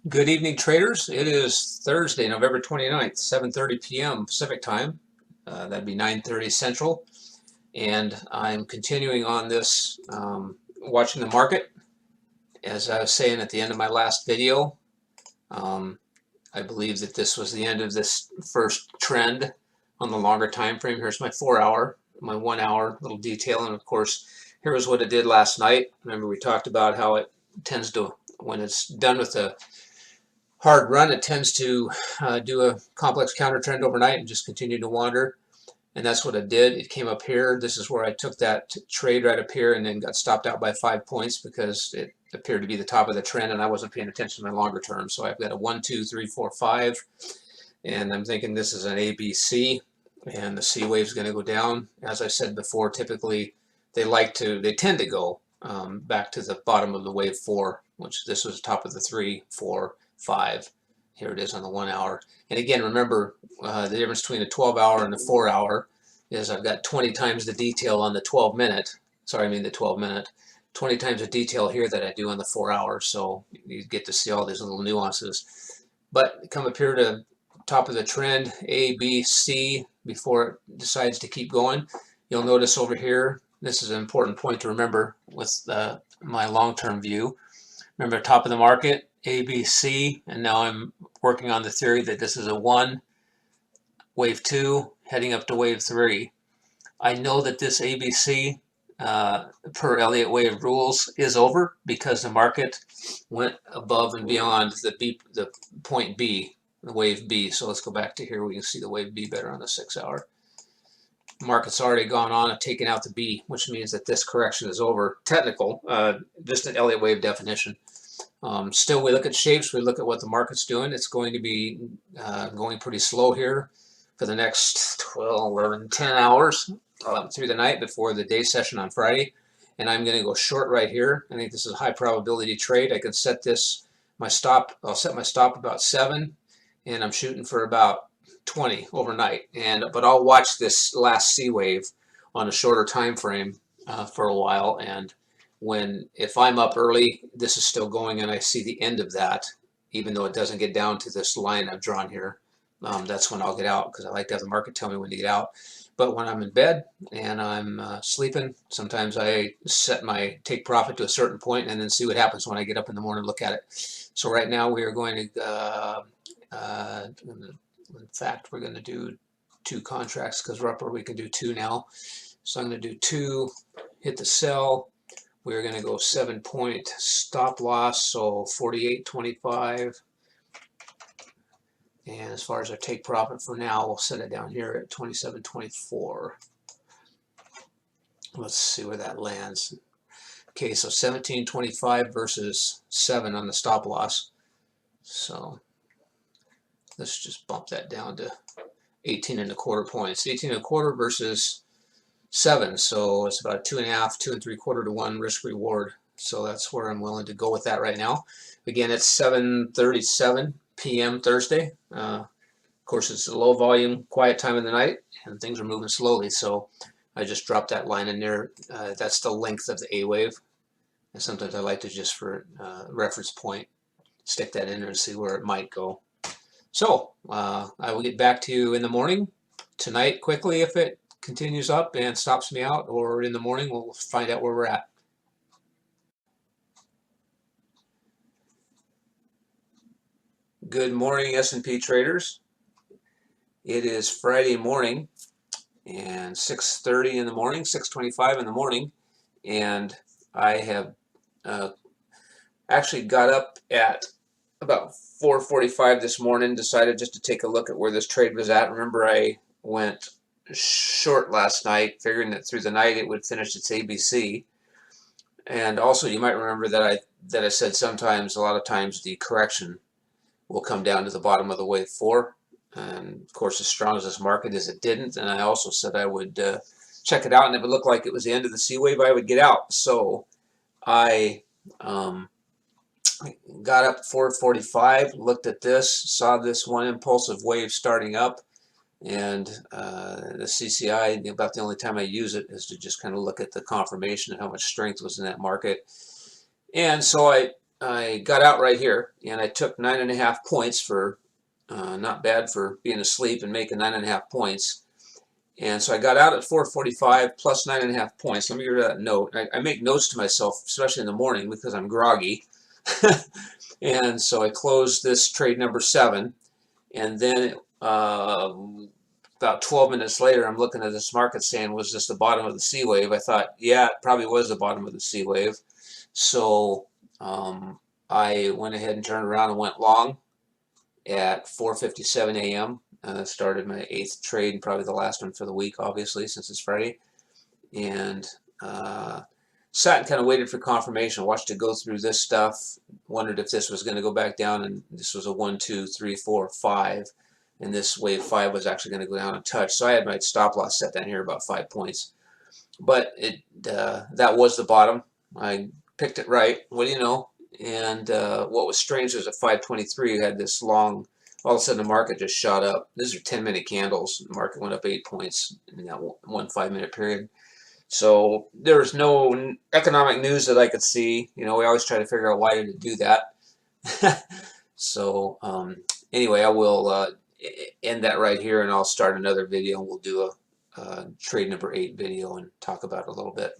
Good evening, traders. It is Thursday, November 29th, 7:30 p.m. Pacific time. That'd be 9:30 Central. And I'm continuing on this, watching the market. As I was saying at the end of my last video, I believe that this was the end of this first trend on the longer time frame. Here's my 4-hour, my 1-hour little detail. And of course, here was what it did last night. Remember, we talked about how it tends to, when it's done with a hard run, it tends to do a complex counter trend overnight and just continue to wander. And that's what it did. It came up here. This is where I took that trade right up here and then got stopped out by 5 points because it appeared to be the top of the trend and I wasn't paying attention to my longer term. So I've got a 1, 2, 3, 4, 5. And I'm thinking this is an ABC and the C wave is going to go down. As I said before, typically they tend to go back to the bottom of the wave 4, which this was top of the 3, 4, 5. Here it is on the 1-hour. And again, remember the difference between a 12-hour and a 4-hour is I've got 20 times the detail on the 12-minute. Sorry, I mean the 12-minute. 20 times the detail here that I do on the 4-hour. So you get to see all these little nuances. But come up here to top of the trend, A, B, C, before it decides to keep going. You'll notice over here, this is an important point to remember with my long-term view. Remember, top of the market, A, B, C, and now I'm working on the theory that this is a 1, wave 2, heading up to wave 3. I know that this ABC, per Elliott Wave rules, is over because the market went above and beyond the point B, the wave B. So let's go back to here. We can see the wave B better on the 6-hour. Market's already gone on and taken out the B, which means that this correction is over. Technical, just an Elliott Wave definition. Still, we look at shapes, we look at what the market's doing. It's going to be going pretty slow here for the next 12, 11, 10 hours through the night before the day session on Friday. And I'm going to go short right here. I think this is a high probability trade. I can set this, my stop, I'll set my stop about 7, and I'm shooting for about 20 overnight. But I'll watch this last C wave on a shorter time frame for a while, and if I'm up early, this is still going and I see the end of that, even though it doesn't get down to this line I've drawn here, that's when I'll get out because I like to have the market tell me when to get out. But when I'm in bed and I'm sleeping, sometimes I set my take profit to a certain point and then see what happens when I get up in the morning and look at it. So right now we are going to, in fact, we're going to do 2 contracts because we're up where we can do 2 now. So I'm going to do 2, hit the sell. We're going to go 7-point stop loss, so 48.25. And as far as our take profit for now, we'll set it down here at 27.24. Let's see where that lands. Okay, so 17.25 versus 7 on the stop loss. So let's just bump that down to 18.25 points. 18.25 versus 7, so it's about 2.5, 2 3/4 to 1 risk reward. So that's where I'm willing to go with that right now. Again, it's 7:37 p.m. Thursday. Of course, it's a low volume, quiet time of the night, and things are moving slowly. So I just dropped that line in there. That's the length of the A wave. And sometimes I like to just for reference point stick that in there and see where it might go. So I will get back to you in the morning tonight quickly if it continues up and stops me out, or in the morning we'll find out where we're at. Good morning, S&P traders. It is Friday morning and 6:30 in the morning, 6:25 in the morning, and I have actually got up at about 4:45 this morning, decided just to take a look at where this trade was at. Remember, I went short last night, figuring that through the night it would finish its ABC. And also, you might remember that I said sometimes, a lot of times, the correction will come down to the bottom of the wave 4. And of course, as strong as this market is, it didn't. And I also said I would check it out, and if it looked like it was the end of the C wave, I would get out. So I got up 4:45, looked at this, saw this one impulsive wave starting up. And the CCI, about the only time I use it is to just kind of look at the confirmation of how much strength was in that market. And so I I got out right here, and I took 9.5 points for not bad for being asleep and making 9.5 points. And so I got out at 4:45 plus 9.5 points. Let me give you that note. I make notes to myself, especially in the morning, because I'm groggy. And so I closed this trade number 7, and then about 12 minutes later, I'm looking at this market saying, was this the bottom of the C wave? I thought, yeah, it probably was the bottom of the C wave. So I went ahead and turned around and went long at 4:57 a.m. Started my 8th trade, probably the last one for the week, obviously, since it's Friday. And sat and kind of waited for confirmation. Watched it go through this stuff. Wondered if this was going to go back down, and this was a 1, 2, 3, 4, 5. And this wave 5 was actually going to go down a touch. So I had my stop loss set down here about 5 points. But that was the bottom. I picked it right. What do you know? And what was strange was at 5:23 you had this long, all of a sudden the market just shot up. These are 10-minute candles. The market went up 8 points in that one 5-minute period. So there's no economic news that I could see. You know, we always try to figure out why did it do that. So anyway, I will end that right here, and I'll start another video, and we'll do a trade number 8 video and talk about it a little bit.